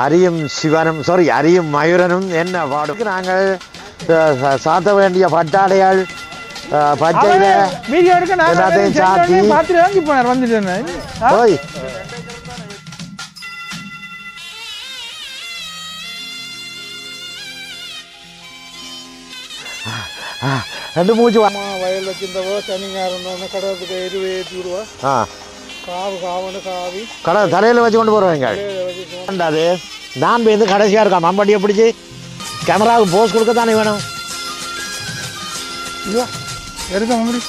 அரியும் சிவனும் அரியும் மயூரனும் என்ன பாடும் நாங்கள் சாத்த வேண்டிய பட்டாடையாள் பச்சையில எல்லாத்தையும் சாத்தி ஓய் ரெண்டு மூச்சு வயல் வச்சிருந்தவோ சனிங்க இருந்தோன்னு கடவுளுக்கு எருவை ஏற்றி விடுவா காவு காவனு காவி கடை தலையில் வச்சு கொண்டு போகிறவங்க அது நான் போய் கடைசியாக இருக்கான் மம்பட்டியை பிடிச்சி கேமராவுக்கு போஸ் கொடுக்க தானே வேணும் இல்லையா எடுத்த மம்படி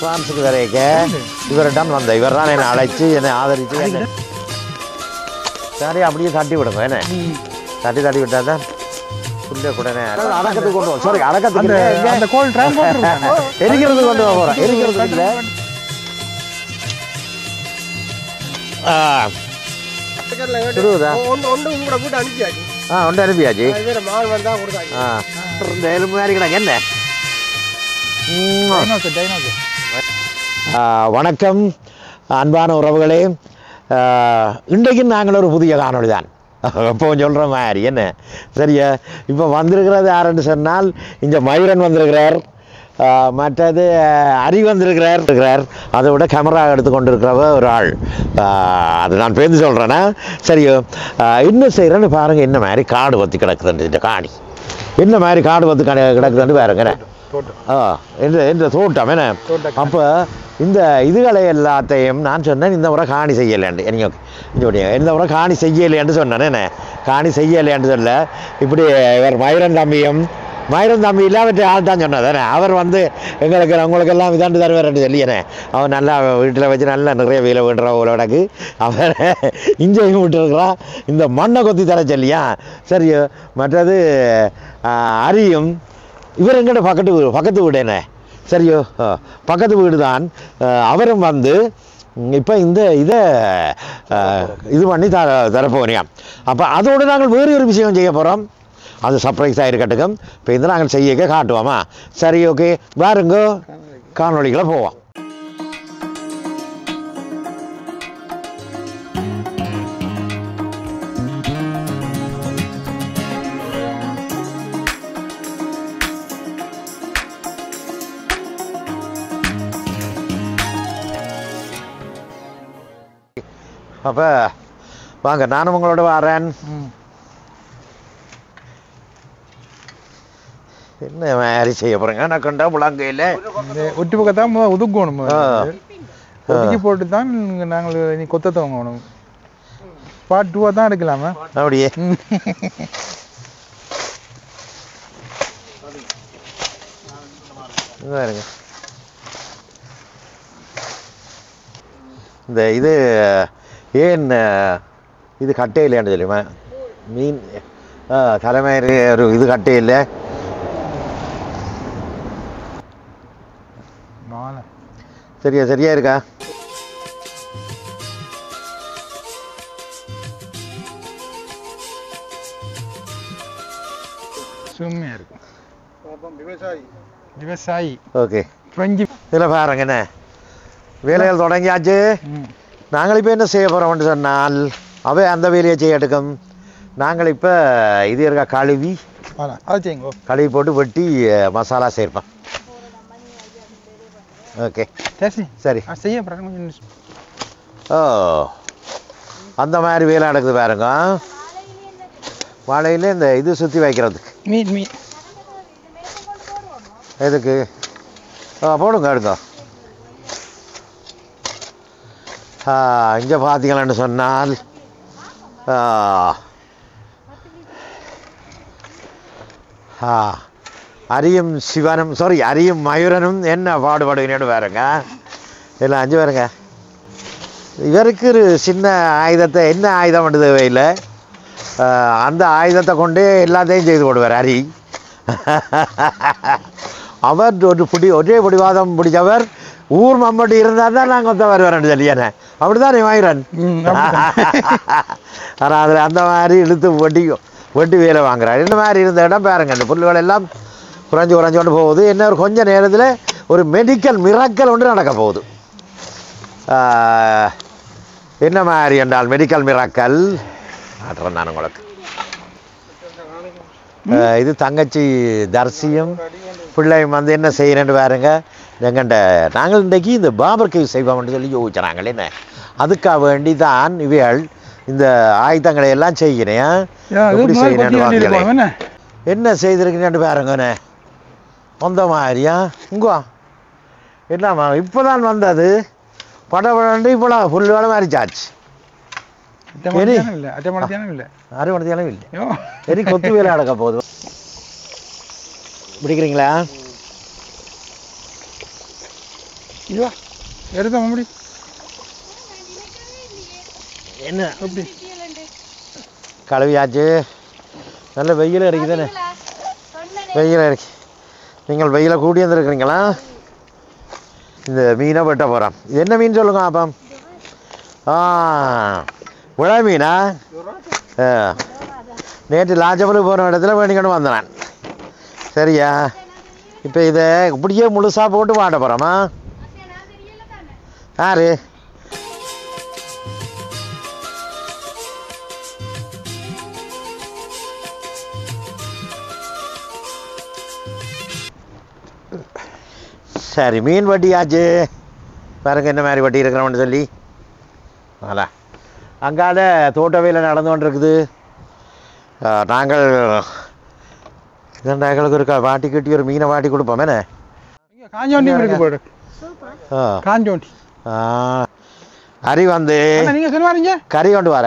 பிரான்ஸுக்கு வரைக்க இவரிடம் வந்த இவர் தான் என்னை அழைச்சி என்னை ஆதரித்து சரி அப்படியே தட்டி விடுங்க என்ன தட்டி விட்டா தான் அடக்கத்துக்கு கொண்டு சாரி அடக்கத்துக்கு எரிக்கிறது கொண்டு போகிறேன் எரிக்கிறதுக்கு இல்லை ஒன்று அனுப்பியாச்சு இந்த எலும்பு மாதிரி கிடக்கு என்ன வணக்கம் அன்பான உறவுகளே இன்றைக்கும் நாங்கள் ஒரு புதிய காணொளி தான் இப்போ சொல்கிற மாதிரி என்ன சரியா இப்போ வந்திருக்கிறது யாருன்னு சொன்னால் இங்கே மயூரன் வந்திருக்கிறார் மற்றது அரி வந்திருக்கிறார் அதை விட கேமரா எடுத்து கொண்டு இருக்கிறவ ஒரு ஆள் அது நான் பேருந்து சொல்கிறேன்னா சரியோ இன்னும் செய்கிறேன்னு பாருங்கள் என்ன மாதிரி காடு பற்றி கிடக்குதுன்னு இந்த காணி என்ன மாதிரி காடு பற்றி கிடக்குதுன்னு பாருங்க என்ற தோட்டம் என்ன அப்போ இந்த இதுகளை எல்லாத்தையும் நான் சொன்னேன் இந்த முறை காணி செய்யலையாண்டு நீங்கள் இந்த முறை காணி செய்யலையான்னு சொன்னேன் என்ன காணி செய்யலையான்னு சொல்ல இப்படி இவர் மயூரன் தம்பி இல்லாமட்டு ஆள் தான் சொன்னதானே அவர் வந்து உங்களுக்கெல்லாம் இதாண்டு தருவார்ன்னு சொல்லியனே அவர் நல்லா வீட்டில் வச்சு நல்லா நிறைய வேலை விடுற உலகக்கு அவர் இஞ்சையும் விட்டுருக்குறான் இந்த மண்ணை கொத்தி தர சொல்லியா சரி மற்றது அரியும் இவர் எங்கிட்ட பக்கத்து வீடு என்ன சரியோ பக்கத்து வீடு தான் அவரும் வந்து இப்போ இதை இது பண்ணி தரப்போறியாம் அப்போ அதோடு நாங்கள் வேறு ஒரு விஷயம் செய்ய போகிறோம் அது சர்ப்ரைஸாக இருக்கட்டுக்கும் இப்போ இந்த நாங்கள் செய்ய காட்டுவோமா சரி ஓகே பாருங்க காணொளிகளை போவோம் அப்போ வாங்க நானும் உங்களோட வரேன் என்ன மாதிரி செய்ய போகிறேங்க நான் கண்டா முழங்கையில் ஒட்டி பக்கத்தான் ஒதுக்கணும் ஒதுக்கி போட்டு தான் நாங்கள் நீ கொத்த துவங்கணும் பார்ட் 2 தான் எடுக்கலாமா அப்படியே பாருங்க இந்த இது ஏன் இது கட்டையில்லையான்னு தெரியுமா மீன் தலைமையில் ஒரு இது கட்டையில்லை சரியா இருக்கா சும்மையா இருக்கும் விவசாயி ஓகே இதில் பாருங்க என்ன வேலைகள் தொடங்கியாச்சு நாங்கள் இப்போ என்ன செய்ய போகிறோம்னு சொன்னால் அந்த வேலையை செய்ய எடுக்கும் நாங்கள் இப்போ இது இருக்கா கழுவி போட்டு வெட்டி மசாலா சேர்ப்போம் ஓகே சரி ஓ அந்த மாதிரி வேலை நடக்குது பாருங்க வாழையில் இந்த இது சுற்றி வைக்கிறதுக்கு மீன் எதுக்கு போடுங்க எடுங்க இங்கே பார்த்தீங்களான்னு சொன்னால் அரியும் சிவனும் அரியும் மயூரனும் என்ன பாடுபடுகிறேன்னு பாருங்க இல்லை 5 பேருங்க இவருக்கு ஒரு சின்ன ஆயுதத்தை என்ன ஆயுதம் பண்ண தேவையில்லை அந்த ஆயுதத்தை கொண்டு எல்லாத்தையும் செய்து கொடுவார் அரி அவர் ஒரே பிடிவாதம் பிடிச்சவர் ஊர் மம்பட்டி இருந்தால் தான் நாங்கள் ஒத்த வருவாரன் சொல்லியானே அப்படிதான் மயூரன் ஆனால் அதில் அந்த மாதிரி இழுத்து வெட்டி வேலை வாங்குறாரு. இந்த மாதிரி இருந்த இடம் பாருங்க, அந்த புல்லுகள் எல்லாம் குறைஞ்சு கொண்டு போகுது. என்ன ஒரு கொஞ்ச நேரத்தில் ஒரு மெடிக்கல் மிராக்கல் ஒன்று நடக்க போகுது. என்ன மாதிரி என்றால் மெடிக்கல் மிராக்கல் ஆட்டுறேன் நான் உங்களுக்கு. இது தங்கச்சி தர்சியும் பிள்ளையும் வந்து என்ன செய்யறேன்னு பாருங்க. எங்கண்ட நாங்கள் இன்றைக்கு இந்த பாபர்கேவ் செய்வோம்னு சொல்லி யோசிச்சாங்களே, என்ன அதுக்காக வேண்டி தான் இவைகள் இந்த ஆயுதங்களை எல்லாம் செய்கிறேன். எப்படி செய்யறேன், என்ன செய்திருக்கேன்னு பாருங்கண்ணே. அந்த மாதிரியா இங்கோ என்னம்மா இப்போதான் வந்தது படப்படண்டு இப்போ புல்லுகளை மாறிச்சாச்சு. அரை மணித்தியாலும் இல்லை, சரி கொத்து வேலை நடக்க போகுது. பிடிக்கிறீங்களா? என்ன எப்படி கழுவியாச்சு. நல்ல வெயில் அடிக்குதானே, வெயில் அடிக்கு. நீங்கள் வெயில கூட்டி வந்துருக்கிறீங்களா? இந்த மீனை வெட்ட போகிறோம். இது என்ன மீன் சொல்லுங்க அப்பம்? விழா மீனா? நேற்று லாஜபலுக்கு போன இடத்துல வேண்டிக்கொண்டு வந்தேன். சரியா? இப்போ இதை இப்படியே முழுசாக போட்டு வாட்ட போகிறோமா? யாரு சரி மீன் வட்டியாச்சு பாருங்க, என்ன மாதிரி வட்டி இருக்கிறோம்னு சொல்லி. அதான் அங்கால தோட்ட வேலை நடந்து கொண்டு இருக்குது. நாங்கள் எங்களுக்கு இருக்கா வாட்டி கட்டி ஒரு மீனை வாட்டி கொடுப்போம். என்ன அரி வந்து கறி கொண்டு வர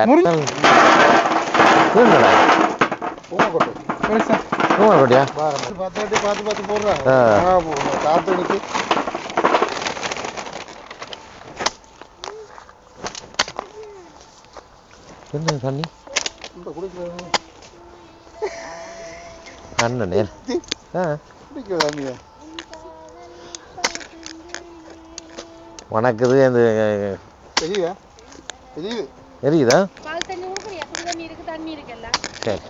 என்ன தண்ணி அண்ணனே வணக்குது. அந்த எரியுதா? சரி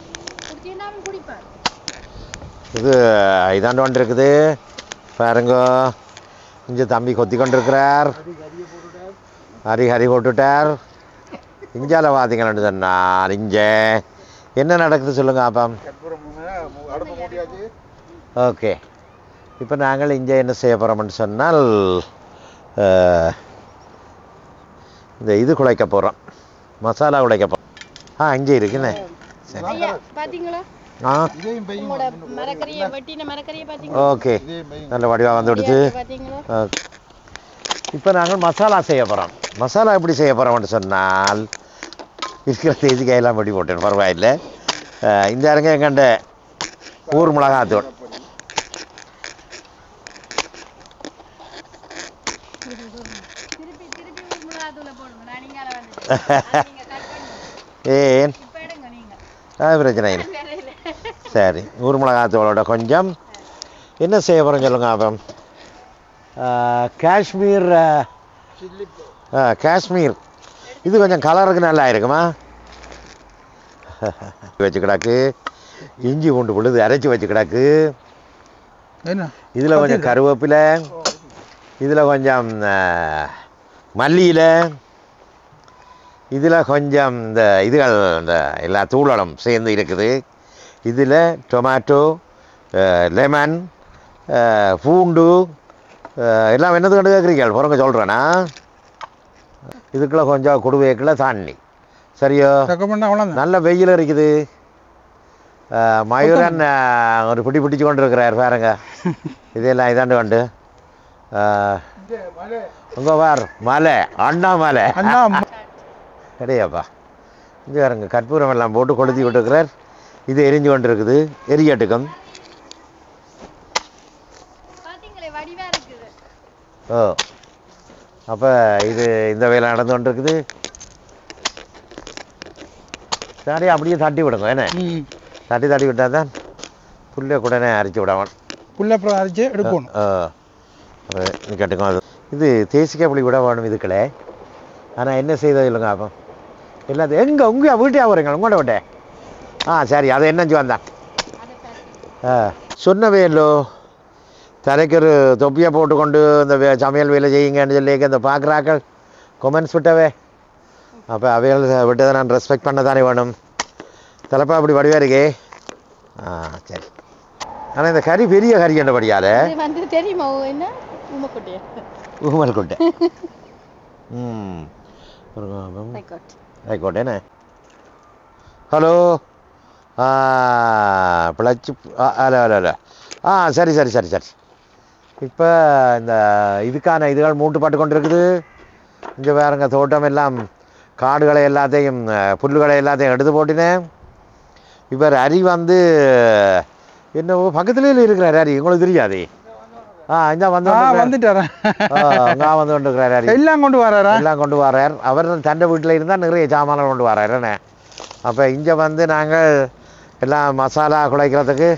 இது இதாண்டு கொண்டு இருக்குது பாருங்க. இங்கே தம்பி கொத்தி கொண்டு இருக்கிறார். ஹரி போட்டுட்டார். இஞ்சால பார்த்தீங்கன்னு சொன்னார். இங்கே என்ன நடக்குது சொல்லுங்க ஆப்பாம். ஓகே, இப்போ நாங்கள் இங்கே என்ன செய்ய போகிறோம்னு சொன்னால் இந்த இது குழைக்க போகிறோம், மசாலா குழைக்க போகிறோம். இங்கே இருக்குண்ணே. ஓகே, நல்ல வடிவாக வந்து விடுத்து. இப்போ நாங்கள் மசாலா செய்ய போகிறோம். மசாலா எப்படி செய்ய போகிறோம்னு சொன்னால் இருக்கிற தேதிக்காயெல்லாம் படி போட்டேன், பரவாயில்லை. இந்த இருங்க எங்கண்ட ஊர் மிளகாத்தூள். ஏன் அது பிரச்சனை இல்லை. சரி, ஊர் மிளகாத்தூளோட கொஞ்சம் என்ன செய்ய போகிறோம் சொல்லுங்க. அப்போ காஷ்மீர் இது கொஞ்சம் கலருக்கு நல்லா இருக்குமா வச்சு கிடக்கு. இஞ்சி பூண்டு பொழுது அரைச்சி வச்சு கிடக்கு. இதில் கொஞ்சம் கருவேப்பிலை, இதில் கொஞ்சம் மல்லியில், இதில் கொஞ்சம் இந்த இதுகள் இந்த எல்லா தூளம் சேர்ந்து இருக்குது. இதில் டொமேட்டோ, லெமன், பூண்டு எல்லாம் என்னது கண்டு கேட்குறீங்க பொறுங்க சொல்கிறேன்னா. இதுக்குள்ள கொஞ்சம் கொடுவைக்குள்ள தண்ணி. சரியோ? நல்ல வெயில் இருக்குது. மயூரன் ஒரு பிடிச்சு கொண்டு இருக்கிறார் பாருங்க. இதெல்லாம் இதாண்டு கொண்டு உங்க பார் மலை அண்ணாமலை கிடையாப்பா. இங்கே பாருங்க, கற்பூரம் எல்லாம் போட்டு கொளுத்தி விட்டுருக்கிறார். இது எரிஞ்சு கொண்டு இருக்குது, எரியட்டுக்கும். ஓ, அப்போ இது இந்த வேலை நடந்து கொண்டு இருக்குது. சரி, அப்படியே தட்டி விடுங்க. என்ன தட்டி விட்டால் தான் புல்லை கூடனே அரைச்சி விடாமல் புல்லை அப்புறம் அரைச்சி எடுக்கணும். கேட்டுக்கோ. இது தேசிக்காய் புளி விட வேணும் இதுக்களே. ஆனால் என்ன செய்தது இல்லைங்க. அப்போ எல்லாத்தையும் எங்கே உங்கள் வீட்டையா போகிறீங்க? உங்களோட விட்டே சரி அதை என்ன வந்தான் சொன்னவே இல்லோ தலைக்கு ஒரு தொப்பியை போட்டுக்கொண்டு இந்த சமையல் வேலை செய்யுங்கன்னு சொல்லி இந்த பார்க்குறாக்கள் கொமெண்ட்ஸ் விட்டவே அப்போ அவைகள் விட்டதை நான் ரெஸ்பெக்ட் பண்ண தானே வேணும் தலைப்பா அப்படி வடிவா இருக்கே சரி ஆனால் இந்த கறி பெரிய கறி என்றபடியால் தெரியுமா என்ன ஊமல்கொட்டை ஆயிக்கோட்டேண்ணே ஹலோ பிழைச்சி அல்ல சரி சரி சரி சரி இப்போ இந்த இதுக்கான இதுகள் மூட்டுப்பட்டு கொண்டு இருக்குது இங்கே வேறுங்க தோட்டம் எல்லாம் காடுகளை எல்லாத்தையும் புல்லுகளை எல்லாத்தையும் எடுத்து போட்டினேன் இப்போ அரி வந்து என்ன பக்கத்துலேயே இருக்கிறார் அரி உங்களுக்கு தெரியாது இந்த வந்துட்டார் வந்து கொண்டு இருக்கிறார் அரி எல்லாம் கொண்டு வரார் அவர் தண்டை வீட்டில் இருந்தால் நிறைய சாமான்கள் கொண்டு வரார் என்ன அப்போ இங்கே வந்து நாங்கள் எல்லாம் மசாலா குழைக்கிறதுக்கு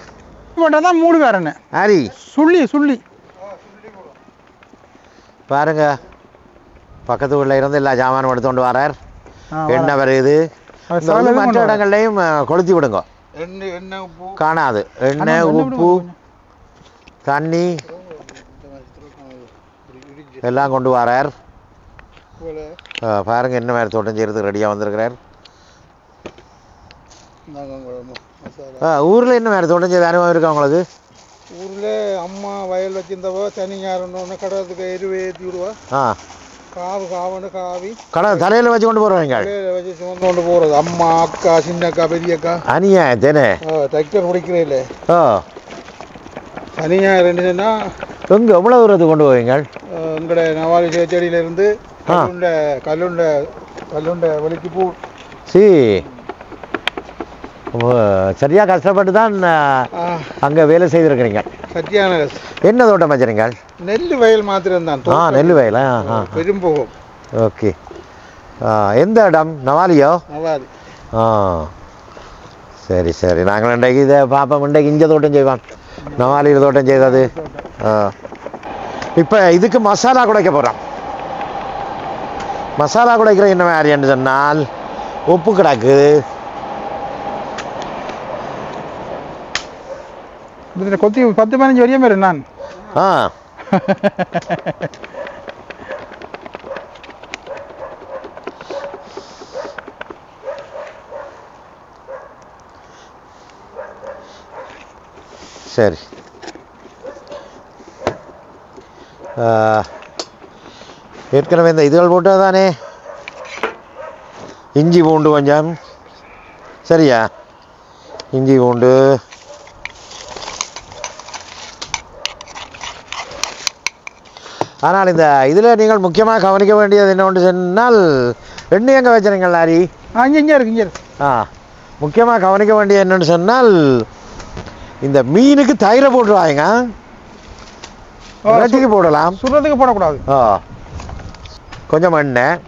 தான் மூடு வேறண்ணே அரி சுள்ளி பாருங்க பக்கத்து வீட்டில் இருந்து எல்லா சாமானும் எடுத்து கொண்டு வரார் எண்ணெய் வருது மற்ற இடங்கள்லையும் கொளுத்தி விடுங்க காணாது எண்ணெய் உப்பு தண்ணி எல்லாம் கொண்டு வரார் பாருங்க என்ன மாதிரி தோட்டம் செய்யறதுக்கு ரெடியாக வந்திருக்கிறார் ஊரில் என்ன மாதிரி தோட்டம் செய்ய அனுபவம் இருக்கா உங்களுக்கு ஊரில் அம்மா வயல் வச்சிருந்தவோ சனி ஞாயிறு கடவுளுக்கு எருவை ஏற்றி விடுவா கடை தலையில் வச்சு கொண்டு போகிறவங்க வச்சு சுமந்து கொண்டு போகிறது அம்மா அக்கா சின்ன அக்கா பெரிய அக்கா அனியா தேனே டிராக்டர் பிடிக்கிறே இல்லை சனி ஞாயிறு ரெண்டுன்னா எங்கே எவ்வளோ தூரத்துக்கு கொண்டு போவீங்க எங்கட நவாலி செடியிலேருந்து கல்லுண்ட வலிக்கு பூ சரியா கஷ்டப்பட்டு தான் அங்கே வேலை செய்திருக்கிறீங்க சத்தியான என்ன தோட்டம் வச்சுருங்க நெல் வயல் மாத்திரம் தான் நெல் வயலா பெரும்போகம் ஓகே எந்த இடம் நவாலியோ நவாலி சரி சரி நாங்கள் இன்றைக்கு இதை பார்ப்போம் இன்றைக்கு இங்கே தோட்டம் செய்வோம் நவாலியில் தோட்டம் செய்தது இப்போ இதுக்கு மசாலா குடைக்க போகிறோம் மசாலா குடைக்கிற என்ன மாதிரின்னு சொன்னால் உப்பு கிடக்கு கொத்தி 10-15 வரையும் பேர் நான் சரி ஏற்கனவே இந்த இதுகள் போட்டால் தானே இஞ்சி பூண்டு கொஞ்சம் சரியா இஞ்சி பூண்டு ஆனால் இந்த இதில் நீங்கள் முக்கியமாக கவனிக்க வேண்டியது என்ன ஒன்று சொன்னால் எண்ணெய் எங்கே வச்சுருங்க லாரி இங்கே இருக்கு முக்கியமாக கவனிக்க வேண்டியது என்னென்னு சொன்னால் இந்த மீனுக்கு தயிரை போட்டுருவாங்க இறைச்சிக்கு போடலாம் சுடுறதுக்கு போடக்கூடாது கொஞ்சம் எண்ணெய்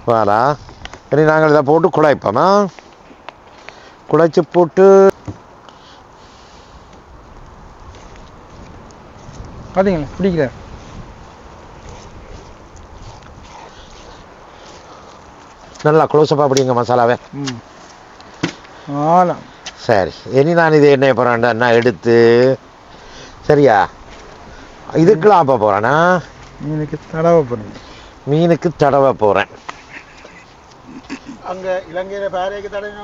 வாரா இனி நாங்கள் இதை போட்டு குழைப்போமா குழைச்சி போட்டு பார்த்தீங்களா பிடிக்கிற நல்லா க்ளோஸ்அப்பாக பிடிங்க மசாலாவே சரி இனி நான் இது என்ன போகிறேன்டா எடுத்து சரியா இதுக்கெல்லாம் அப்போ போகிறேன்னா மீனுக்கு தடவை போகிறேன் அங்கே இலங்கையில் பாறைக்கு தடவை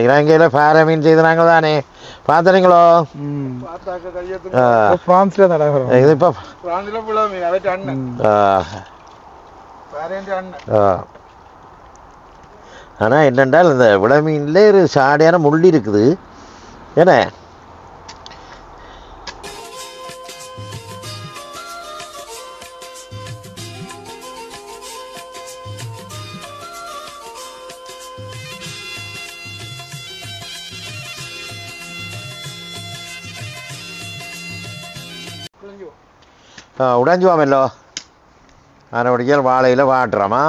இலங்கையில் பாறை மீன் செய்தாங்க தானே பார்த்துறீங்களோ இது இப்போ ஆனால் என்னென்றால் இந்த விளை மீனில் ஒரு சாடியான முள்ளி இருக்குது ஏன்னா உடைஞ்சுவாமല്ലോ அதனுடைய வாழையில் வாட்டுறோமா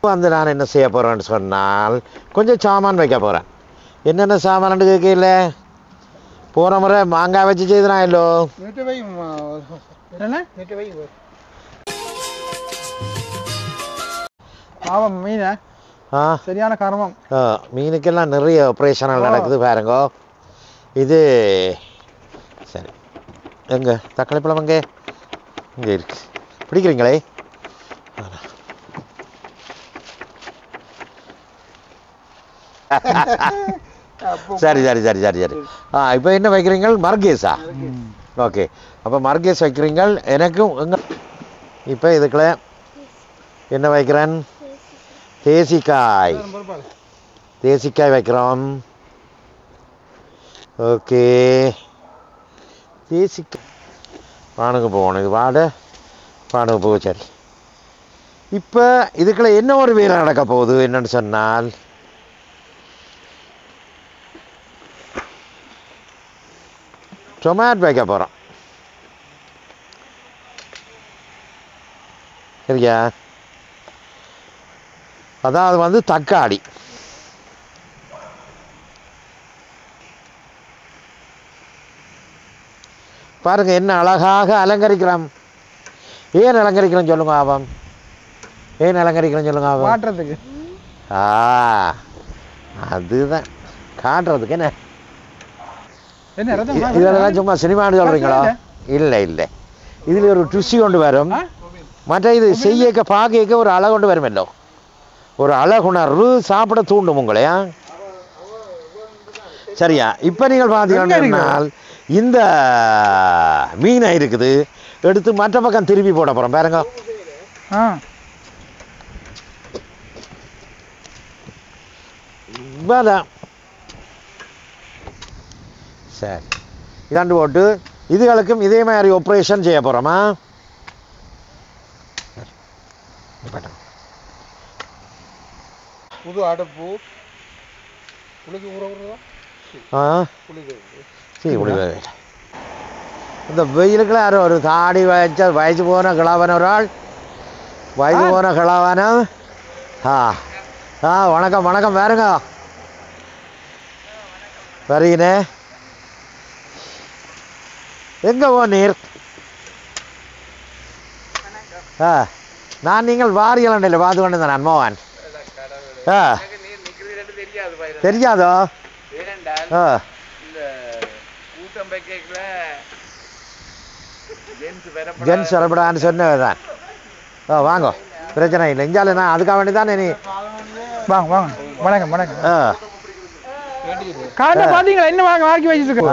வந்து நான் என்ன செய்ய போகிறேன்னு சொன்னால் கொஞ்சம் சாமான் வைக்க போகிறேன் என்னென்ன சாமான் கேட்கல போகிற முறை மாங்காய் வச்சு செய்தனாயில்லோ என்ன பாவம் மீன் ஆ சரியான கர்மம். மீனுக்கெல்லாம் நிறைய ஆப்ரேஷனல் நடக்குது பாருங்க. இது சரி எங்க தக்காளி பழம் எங்கே இங்கே இருக்கு, பிடிக்கிறீங்களே? சரி சரி சரி சரி சரி. இப்போ என்ன வைக்கிறீங்க? மர்கேஸா? ஓகே, அப்போ மர்கேஸ் வைக்கிறீங்க. எனக்கும் எங்க இப்போ இதுக்குள்ள என்ன வைக்கிறேன்? தேசிக்காய். தேசிக்காய் வைக்கிறோம். ஓகே, தேசிக்காய் பானுக்கு போகணும். இது பானுக்கு போக. சரி, இப்போ இதுக்குள்ள என்ன ஒரு வேலை நடக்க போகுது என்னன்னு சொன்னால், டொமேட்டோ வைக்க போகிறோம். சரியா? அதாவது வந்து தக்காளி. பாருங்க என்ன அழகாக அலங்கரிக்கிறோம். ஏன் அலங்கரிக்கிறோம் சொல்லுங்க ஆபம்? ஏன் அலங்கரிக்கிறோம் சொல்லுங்க ஆபம்? மாற்றத்துக்கு. அதுதான் காட்டுறதுக்கு. என்ன என்ன இதெல்லாம் சும்மா சினிமான்னு சொல்றீங்களா? இல்லை இல்லை, இதில் ஒரு ருசி கொண்டு வரும். மற்ற இது செய்ய பார்க்க ஒரு அழகு கொண்டு வருமല്ലോ, ஒரு அழகுணர்வு சாப்பிட தூண்டும் உங்களை. சரியா? இப்போ நீங்கள் பார்த்தீங்கன்னா இந்த மீனை இருக்குது எடுத்து மற்ற பக்கம் திருப்பி போட போகிறோம் பாருங்க. சரி, இதாண்டு போட்டு இதுகளுக்கும் இதே மாதிரி ஆப்ரேஷன் செய்ய போகிறோமா? புது அடுப்பு இந்த வெயிலுக்குள்ள யாரும் ஒரு தாடி வயசு போன கிழவன், ஒரு ஆள் வயசு போன கிழவன. வணக்கம் வணக்கம். வேறுங்க வரீங்கண்ணே, எங்கே போனீர்? நான் நீங்கள் வாரியலண்டையில் பார்த்து கொண்டு இருந்தேன் மோகன். தெரியாதோ? ஜென்ஸ் வரப்படான்னு சொன்னதான். வாங்க, பிரச்சனை இல்லை. இஞ்சால நான் அதுக்காக வேண்டி தானே. நீ வாங்க வாங்க. வணக்கம் வணக்கம். காலைல பாத்தீங்களா என்ன வாங்கி வச்சிட்டு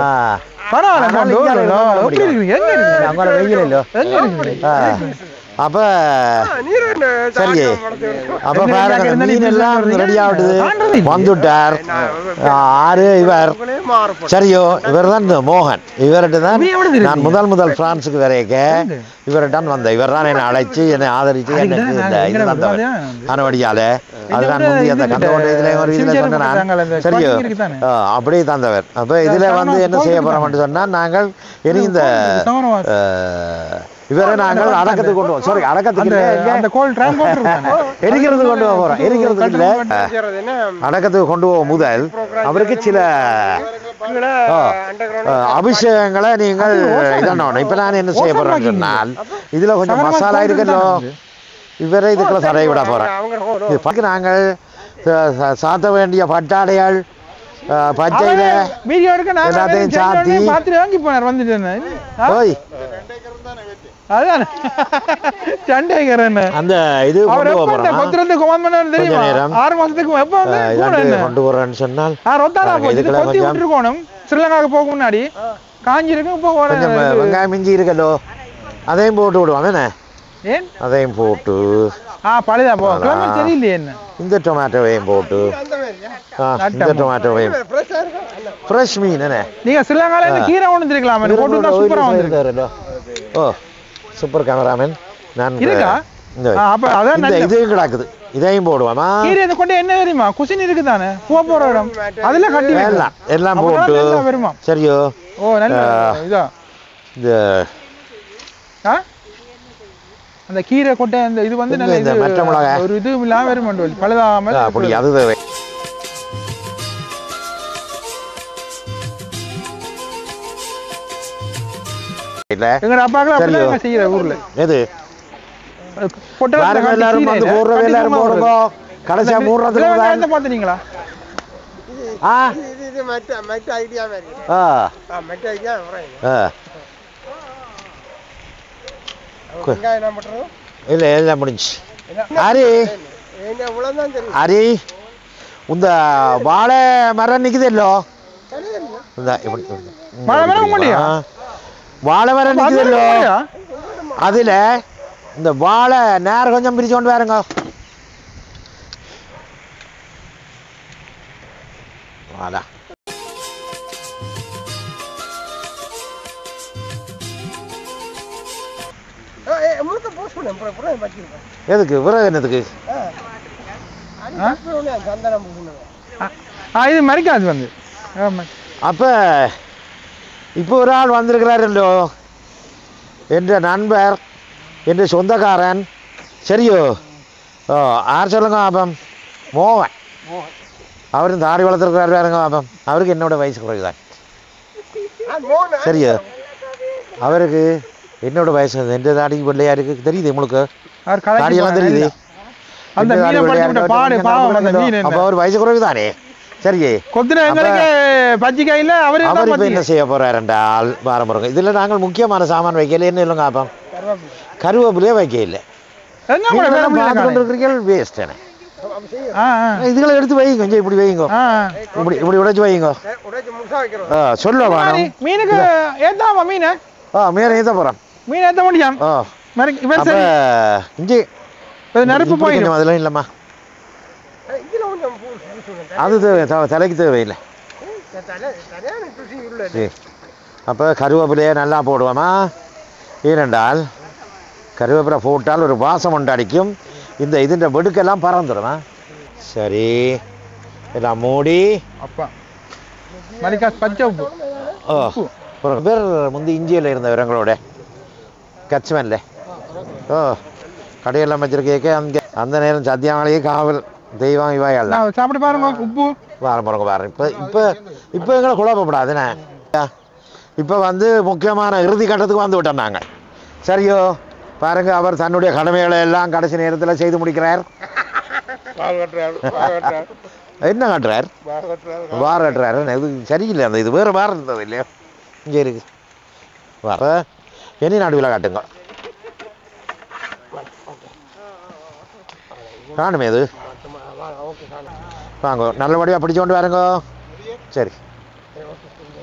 அப்ப சரி, அப்ப பாருங்க மீன் எல்லாம் ரெடி ஆகுது. வந்துட்டார் ஆறு இவர். சரியோ, இவர் தான் மோகன். இவர்கிட்ட தான் நான் முதல் பிரான்ஸுக்கு வரைக்க இவர்தான் வந்த. இவர் தான் என்னை அழைச்சு என்னை ஆதரிச்சு எனக்கு இந்த இது தந்தவர் அனவடியால. அதுதான் முந்தைய அந்த கண்டோட இதுல ஒரு இதுல சொன்ன. சரியோ, அப்படியே தந்தவர். அப்ப இதுல வந்து என்ன செய்ய போறோம்னு சொன்னா, நாங்கள் இனி இந்த இவரை நாங்கள் அடக்கத்துக்கு கொண்டு சாரி அடக்கத்துக்கு எரிக்கிறது கொண்டு போறோம். எரிக்கிறதுக்கு இல்லை, அடக்கத்துக்கு கொண்டு போவோம். முதல் அவருக்கு சில அபிஷேகங்களை நீங்கள் இதண்ணணும். இப்ப நான் என்ன செய்ய போறேன்னு சொன்னால், இதுல கொஞ்சம் மசாலா இருக்குல்லோ, இவரை இதுக்குள்ள தடவி விட போறேன். நாங்கள் சாத்த வேண்டிய பட்டாடைகள் பச்சையில எல்லாத்தையும் சாத்தி வாங்கி போனார் வந்துட்டு. ஓய் அந்த இது கொண்டு போறேன்னு சொன்னால் ஸ்ரீலங்காவுக்கு போக முன்னாடி காஞ்சிருக்கும். வெங்காயம் மிஞ்சி இருக்கல்லோ, அதையும் போட்டு விடுவாங்க. என்ன அதையும் போட்டு பழைய தெரியலையே. என்ன இந்த டொமேட்டோவையும் போட்டு இந்த டொமேட்டோவையும் ஃப்ரெஷ் மீன். என்ன நீங்க ஸ்ரீலங்கால கீரை கொண்டு வந்துருக்கலாம். ஓ சூப்பர் கேமராமேன். நான் இது கிடக்குது, இதையும் போடுவாமா? என்ன தெரியுமா, குசின் இருக்குதானே போற இடம், அதுல கட்டி எல்லாம் போட்டு வருமா? சரியோ. ஓ நல்ல இதா இந்த அந்த கீரை கொட்டை அந்த இது வந்து நல்ல மற்ற மிளகா ஒரு இது இல்லாம வருமாண்டு பழுதாமல் அப்படி. அது எங்க அப்பாக்கள் செய்யற ஊர்ல எது பாருங்க எல்லாரும் வந்து போடுற எல்லாரும் போடுங்க கடைசியா மூடுறதுக்கு வெங்காயத்தை பாத்துறீங்களா இது மற்ற ஐடியா மாதிரி மற்ற ஐடியா வெங்காயம் என்ன பண்றது இல்ல எல்லாம் முடிஞ்சு ஹரி ஹரி இந்த வாழை மரம் நிக்குதല്ലോ வாழை மரம் நிக்குதല്ലോ அதுல இந்த வாழை நேரம் கொஞ்சம் பிரிச்சு கொண்டு வாருங்க வாடா எதுக்கு விறகு என்னதுக்கு இது மறைக்காது வந்து அப்ப இப்போ ஒரு ஆள் வந்திருக்கிறாரല്ലോ என்ற நண்பர் என்ற சொந்தக்காரன் சரியோ யார் சொல்லுங்க ஆபம் மோகன் அவரும் தாடி வளர்த்துருக்கிறாரு வேறுங்க ஆபம் அவருக்கு என்னோட வயசு குறைவுதான் சரியா அவருக்கு என்னோட வயசு எந்த தாடி வெள்ளையா இருக்கு தெரியுது உங்களுக்கு தாடியெல்லாம் தெரியுது அப்ப அவர் வயசு குறைவு தானே சரியே அவர் இப்ப என்ன செய்ய போறாரு என்றால் பாரம்பரியம் இதுல நாங்கள் முக்கியமான சாமான் வைக்கல என்ன இல்லைங்க ஆப்பம் கருவேப்பிலையே வைக்க இல்லை வேஸ்ட் இதுகளை எடுத்து வைங்க கொஞ்சம் இப்படி வைங்க இப்படி உடைச்சு வைங்க சொல்ல வேணும் மீனுக்கு ஏத்தாமா மீன் மீன் ஏத்த போறோம் மீன் ஏத்த முடியும் இஞ்சி நெருப்பு போயிடும் அதெல்லாம் இல்லம்மா அது தலைக்கு தேவையில்லை அப்போ கருவேப்பிலையே நல்லா போடுவோமா ஏனென்றால் கருவேப்பிலை போட்டால் ஒரு வாசம் ஒன்று அடிக்கும் இந்த இதுன்ற வெடுக்கெல்லாம் பறந்துடுமா சரி எல்லாம் மூடி அப்பா பச்சை உப்பு ஒரு பேர் முந்தி இஞ்சியில் இருந்தவர் எங்களோட கட்ச்மேன்ல கடையெல்லாம் வச்சிருக்கே அங்கே அந்த நேரம் சத்தியாமலையே காவல் தெய்வம் இவாயெல்லாம் சாப்பிட்டு பாருங்க உப்பு பாருங்க இப்போ எங்களை குழப்பப்படாதுண்ணே இப்போ வந்து முக்கியமான இறுதி கட்டத்துக்கு வந்து விட்டோம் நாங்கள் சரியோ பாருங்க அவர் தன்னுடைய கடமைகளை எல்லாம் கடைசி நேரத்தில் செய்து முடிக்கிறார் என்ன காட்டுறார் வார கட்டுறாரு இது சரியில்லை அந்த இது வேறு வாரம் இருந்தது இல்லையா இங்கே இருக்கு வர இனி நடுவில் காட்டுங்க காணுமே அது வாங்க நல்லபடியாக பிடிச்சு கொண்டு வரங்க சரி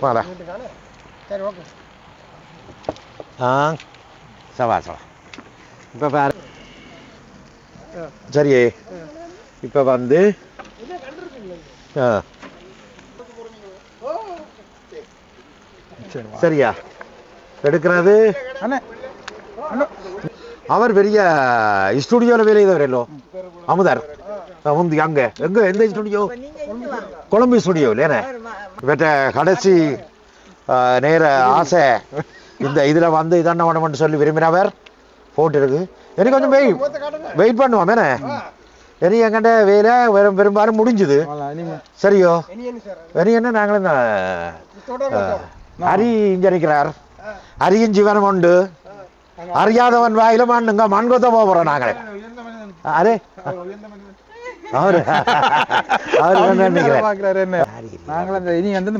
வாடா சவா இப்போ பாரு சரி இப்போ வந்து சரியா எடுக்கிறது அவர் பெரிய ஸ்டுடியோவில் வேலை செய்தவரല്ലോ அமுதார் முந்தி அங்கே எந்த ஸ்டுடியோ கொழம்பு ஸ்டுடியோ இல்லையா இவற்ற கடைசி நேர ஆசை இந்த இதில் வந்து இதென்ன வேணும்னு சொல்லி விரும்பினவர் போட்டுருக்கு எனக்கு கொஞ்சம் வெயிட் பண்ணுவோம் என்ன இனி எங்கிட்ட வேலை பெரும்பாலும் முடிஞ்சுது சரியோ இனி என்ன நாங்களும் அரி இஞ்சரிக்கிறார் அரியின் ஜீவனம் உண்டு அறியாதவன் வாயில மண்ணுங்க மண் கொத்த போறோம் நாங்களே அரே அவரு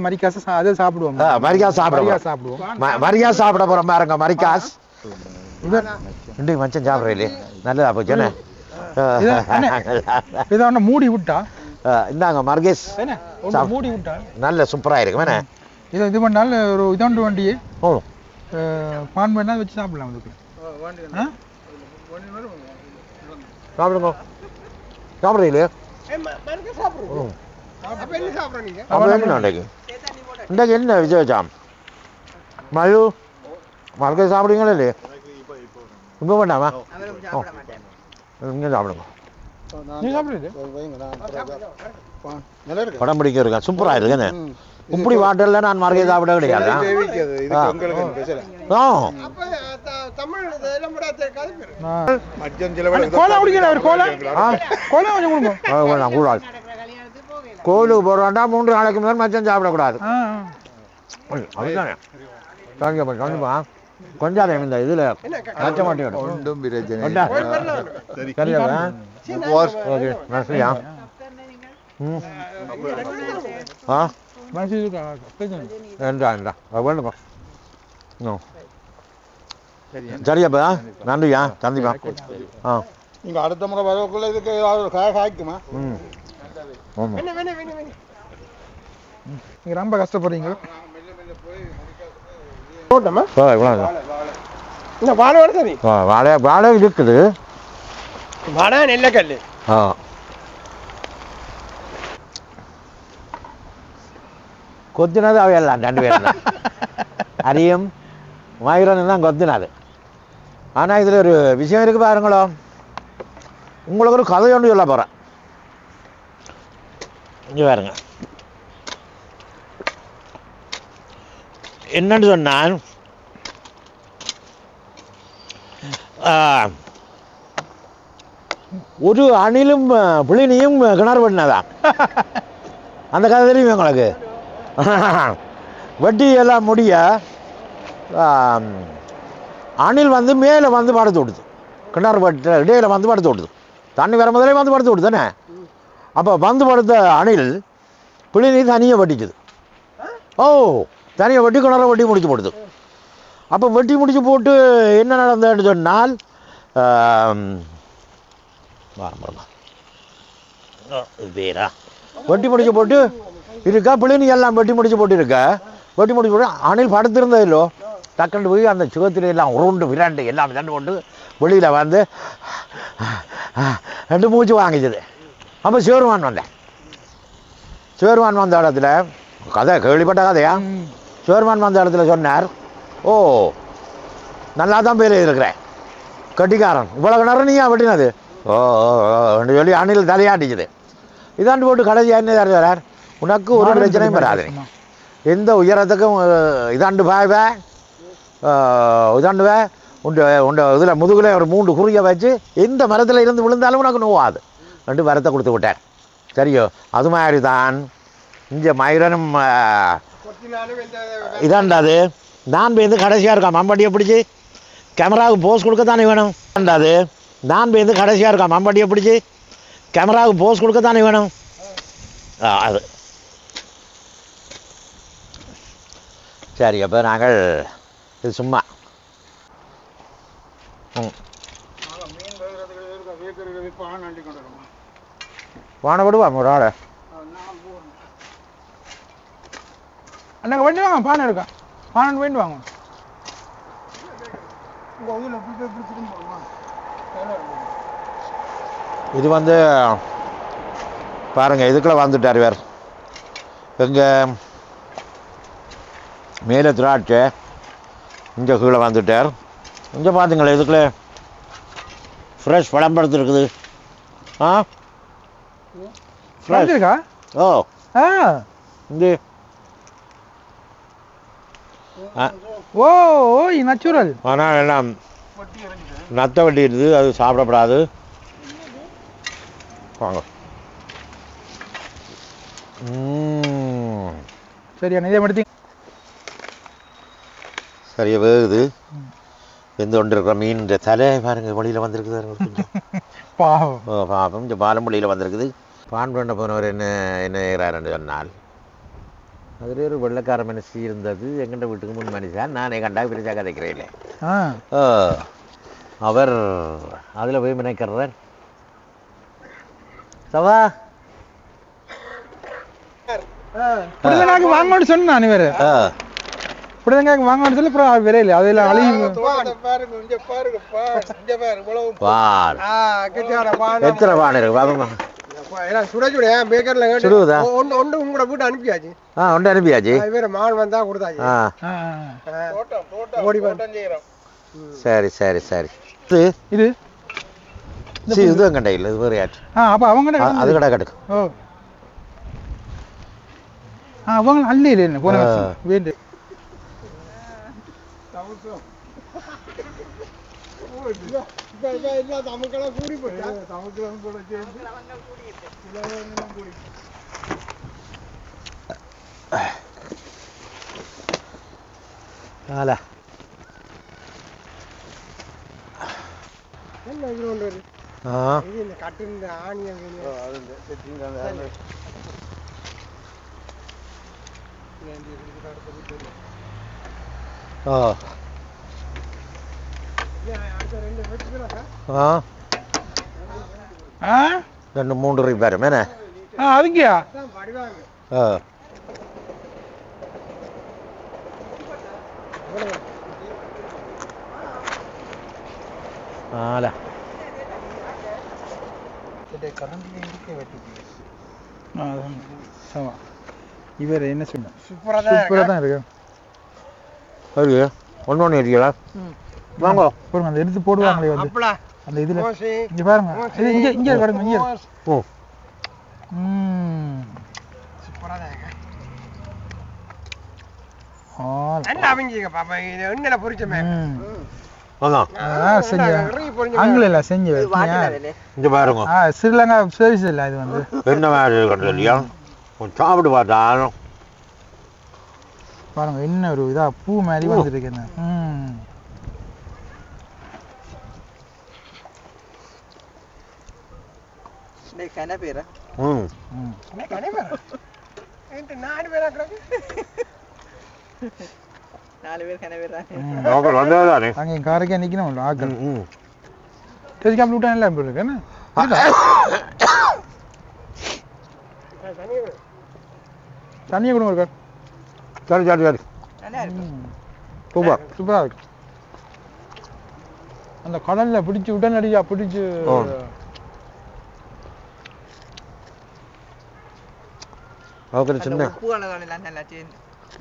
மரிக்காஸ் சாப்பிட போறோம் பாருங்க மரிக்காஸ் மச்சம் சாப்பிடறே நல்லதா போச்சு மூடி விட்டா இந்தாங்க மர்கேஸ் மூடி விட்டா நல்ல சூப்பரா இருக்கு வேணா இது பண்ணாலும் ஒரு இதோண்டு வண்டியே பான் பண்ணா வச்சு சாப்பிடலாம் அதுக்கு சாப்பிடுங்க சாப்பிட்றீங்களே இன்றைக்கு என்ன விசேஷம் மழு மறுக்க சாப்பிடுங்களா இல்லையே இப்போ வேண்டாமா இங்கே சாப்பிடுங்க படம் பிடிக்க இருக்கா சூப்பராக இருக்குன்னு இப்படி வாட்டர்ல நான் மறுக்க சாப்பிட கிடையாது கோயிலுக்கு போறாண்டா 3 நாளைக்கு முதல் மச்சம் சாப்பிடக்கூடாது அதுதானே கண்டிப்பா கொஞ்சம் இந்த இதில் காய்ச்ச மாட்டேன் ஒன்றும் பிரச்சனை கொண்டா. சரியா ஓகே நன்றியா ஆ வேண்டா வேண்டுமா சரியாப்பா நன்றியா சந்திப்பா ஆ நீங்க அடுத்த முறை வரக்குள்ள இதுக்கு ஏதாவது காய்க்குமா ஆமாம் நீங்க ரொம்ப கஷ்டப்படுறீங்க போட்டோமா இவ்வளோ இந்த வாழை வருது வாழை இருக்குது வாழை நெல்லக்கல் ஆ கொத்தினது அவையெல்லாம் 2 பேரும் தான் அரியும் மயூரனும் தான் கொத்தினது ஆனால் இதில் ஒரு விஷயம் இருக்கு பாருங்களோ உங்களுக்கு ஒரு கதை ஒன்று சொல்ல போகிறேன் இங்கே பாருங்க என்னன்னு சொன்னால் ஒரு அணிலும் புளினியும் கிணறு வெட்டினதான் அந்த கதை தெரியும் உங்களுக்கு வெட்டி எல்லாம் முடிய அணில் வந்து மேலே வந்து படுத்து விடுது கிணறு வெட்ட இடையில வந்து படுத்து விடுது தண்ணி வர முதலே வந்து படுத்து விடுது தானே அப்போ வந்து படுத்த அணில் புளினி தனியாக வெட்டிக்குது ஓ தனியாக வெட்டி கிணறு வெட்டி முடிச்சு போடுது அப்போ வெட்டி முடிச்சு போட்டு என்ன நடந்ததுன்னு சொன்னால் வேறா வெட்டி முடிச்சு போட்டு இருக்கா புளினி எல்லாம் வெட்டி முடிச்சு போட்டு இருக்கா வெட்டி முடிச்சு போட்டு அணில் படுத்திருந்தது இல்லோ டக்குன்னு போய் அந்த சுகத்தில் எல்லாம் உருண்டு விராண்டு எல்லாம் விராண்டு கொண்டு வெளியில் வந்து 2 மூச்சு வாங்கிச்சது அப்போ சிவருமான் வந்தேன் சிவருமான் வந்த இடத்துல கதை கேள்விப்பட்ட கதையா சிவருமான் வந்த இடத்துல சொன்னார் ஓ நல்லா தான் பேர் இருக்கிறேன் கட்டிக்காரன் இவ்வளோ நேரம் நீயா வெட்டினது ஓ சொல்லி அணில் தலையாட்டிச்சுது இதாண்டு போட்டு கடைசியாக என்ன தருவார் உனக்கு ஒரு பிரச்சனையும் வராது எந்த உயரத்துக்கும் இதாண்டு பாய்வே இதாண்டுவே உண்ட இதில் முதுகில் ஒரு 3 குறுகிய வச்சு எந்த மரத்தில் இருந்து விழுந்தாலும் உனக்கு நோவாது 2 மரத்தை கொடுத்து விட்டேன் சரியோ அது மாதிரி தான் இங்கே மயூரனும் இதாண்டாது நான் பேருந்து கடைசியாக இருக்கான் மம்பட்டியை பிடிச்சி கேமராவுக்கு போஸ் கொடுக்கத்தானே வேணும் இதாண்டாது நான் பேருந்து கடைசியாக இருக்கான் மம்பட்டியை பிடிச்சி கேமராவுக்கு போஸ் கொடுக்கத்தானே வேணும் அது சரி அப்போ நாங்கள் இது சும்மா வான விடுவா ஒரு ஆளை அண்ணா வண்டி வாங்க பானை இருக்கா பானை வண்டி வாங்க இது வந்து பாருங்க இதுக்குள்ள வந்துட்டார் வேறு எங்கள் மேலே திராட்சை இங்கே கீழே வந்துட்டார் இங்கே பார்த்துங்களேன் இதுக்குள்ளே ஃப்ரெஷ் பழம் படுத்து இருக்குது ஆ ஃப்ரெஷ் இருக்கா ஓ ஆ இது ஓ ஓய் நேச்சுரல் ஆனால் எல்லாம் நத்தை வெட்டிடுது அது சாப்பிடப்படாது வாங்க சரி அண்ணா இதே எடுத்து சரியா வேகுது வெந்து கொண்டு இருக்கிற மீன் தலை பாருங்க வழியில் வந்திருக்குது கொஞ்சம் பாவம் பாப்பம் கொஞ்சம் பாலம்பள்ளியில் வந்திருக்குது பான் பண்ண போனவர் என்ன செய்கிறாருன்னு சொன்னால் அதில் ஒரு வெள்ளைக்கார மனசு இருந்தது எங்கிட்ட வீட்டுக்கு முன் மனுஷன் நானே கண்டா பெருசாக கதைக்கிறேன் அவர் அதில் போய் நினைக்கிறார் சவா புடலங்காய்க்கு வாங்கணும்னு சொன்னேன் நான் வேறு புடலங்காய்க்கு வாங்கணும்னு சொல்லி அப்புறம் விரையில அதில் அழிவு பார் எத்தனை பானை இருக்கு பாப்பா சுடுவதா அனுப்பியாச்சு ஒன்று அனுப்பியாச்சு மான் வந்தா கொடுத்தாச்சு சரி சரி சரி இது இது கண்டை இல்லை இது வேறு யாச்சு அப்போ அவங்க அது கடை கிடக்கு ஓ அவங்க அள்ளி இல்லை போன வீண்டு தமிழ்கெல்லாம் கூடி போட்டா தமிழ்கெல்லாம் கூட சேர்ந்து இது கொண்டு வருது ஆ இது இந்த கட்டு இந்த ஆணியம் அது இந்த செட்டிங் அந்த ஆ அடுத்த 2 வெட்டுக்கலக்கா ஆ ஆ 2-3 ரிப்பேர் மேனே அதுங்கயா தான் வடிவாங்க ஆ ஆல இவர் என்ன சொன்ன சூப்பரா சூப்பராக தான் இருக்கு இருக்கு ஒன்று இருக்கீங்களா வாங்க பாருங்க அந்த எடுத்து போடுவாங்களே வந்து அப்பளா அந்த இதுல மோசி இங்க பாருங்க இது இங்க இங்க பாருங்க இங்க ஓ சூப்பரா தான் ஆ நல்லா அவங்கிங்க பாப்பா இது எண்ணெயில பொரிச்சமே அதான் செஞ்ச ஆங்கில செஞ்சு இங்கே பாருங்க ஸ்ரீலங்கா சர்வீஸ் இல்லை இது வந்து என்ன மாதிரி இருக்கிறது இல்லையா கொஞ்சம் சாப்பிட்டு பார்த்தா பாருங்க என்ன ஒரு இதா பூ மாதிரி வந்துருக்கு என்ன ம் ஓகே வந்ததானே அங்கே என் காரைக்கே நிற்கணும் ஆக்கள் ம் தெரிஞ்சாமல் விட்டா நல்லா இருக்கு என்ன தண்ணியை கொடுங்க ஒரு சரி சரி சரி சூப்பர் சூப்பராக இருக்கு அந்த கடல்ல பிடிச்சி உடனடியா பிடிச்சி ஓகே சின்ன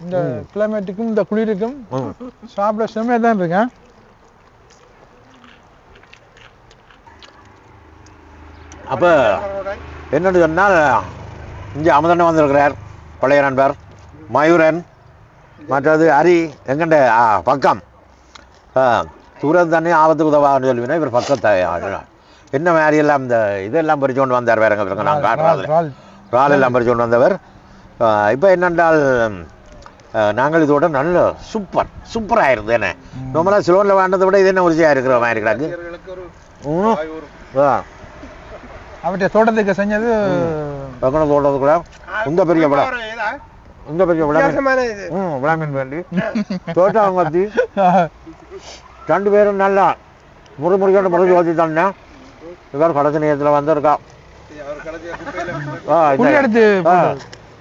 இந்த கிளைமேட்டுக்கும் இந்த குளிருக்கும் சாப்பிட செம்மையாக தான் இருக்கேன் அப்போ என்னன்னு சொன்னால் இங்கே அமுதண்ணன் வந்திருக்கிறார் பழைய நண்பர் மயூரன் மற்றது ஹரி எங்கண்ட பக்கம் தூரம் தண்ணி ஆபத்துக்கு உதவான்னு சொல்லுவீங்கன்னா இவர் பக்கத்தை என்ன மாதிரி எல்லாம் இந்த இதெல்லாம் பறிச்சு கொண்டு வந்தார் வேற எங்கே நான் காட்டுறதில் ரால் எல்லாம் பறிச்சு கொண்டு வந்தவர் இப்போ என்னென்றால் நாங்கள் இதோட நல்ல சூப்பராக இருக்குது என்ன நம்மளாம் சிலோனில் வாழ்ந்ததை விட இது என்ன உறுதியாக இருக்கிற மாதிரி இருக்கிறாங்க அவற்றை தோட்டத்துக்கு செஞ்சது பக்கன தோட்டத்துக்கு கூட இந்த பெரிய விழா இந்த பெரிய விழாமீன் வேண்டி தோட்டம் அவங்க வச்சு 2 பேரும் நல்லா முறைமுறைக்கான முறை வச்சு தானே இவர் கடைசி நேரத்தில் வந்திருக்கா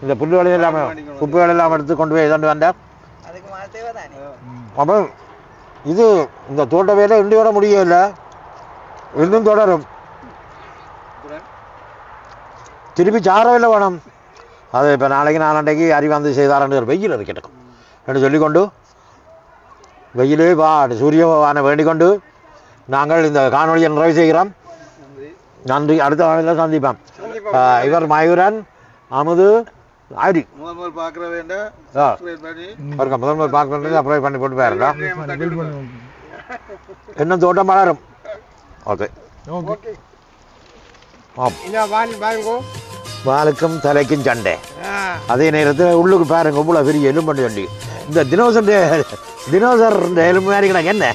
இந்த புல்லு வேலையும் இல்லாமல் குப்பைகள் எல்லாம் எடுத்து கொண்டு போய் இதண்டு வந்தார் அப்போ இது இந்த தோட்ட வேலை இன்று வர முடியல இன்னும் தொடரும் திருப்பி சாரவில்லை வேணும் அது இப்போ நாளைக்கு நாளண்டைக்கு அறிவாந்து செய்தாரன்னு வெயில் அது கிடக்கும் என்று சொல்லிக்கொண்டு வெயிலே சூரிய பகவானை வேண்டிக் கொண்டு நாங்கள் இந்த காணொலியை நிறைவு செய்கிறோம் நன்றி அடுத்த நாளில் சந்திப்போம் இவர் மயூரன் அமுது ஆடி முதல் பார்க்குற வேண்டாம் முதல் பார்க்க வேண்டியது அப்ளை பண்ணி போட்டு போயிருந்தா இன்னும் தோட்டம் வளரும் ஓகே வாலுக்கும் தலைக்கும் சண்டை அதே நேரத்தில் உள்ளுக்கு பாருங்க இவ்வளோ பெரிய எலும்பு சொல்லி இந்த தினோசர் எலும்பு மாதிரி கிடக்கு என்ன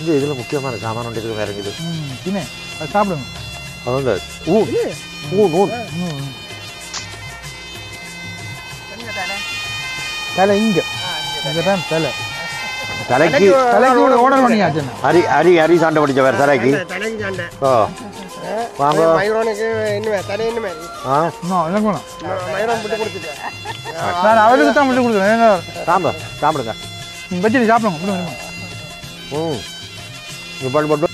இது இதில் முக்கியமான சாமான் ஒன்று இருக்கு வேற இது சாப்பிடுங்க அதான் ஊன் ஊன் ஊன் தலை இங்கே தான் தலை தலைக்கு ஆர்டர் பண்ணியாச்சு ஹரி ஹரி ஹரி சாண்டை படித்தவர் தலைக்கு ஓ வாங்க மயூரனுக்கு என்ன தலை என்ன மாதிரி எனக்கு வேணும் மயூரன் விட்டு கொடுத்துட்டேன் நான் அவருக்கு தான் விட்டு கொடுக்குறேன் சாப்பிடுங்க வச்சுட்டு சாப்பிடுங்க ம் இப்போ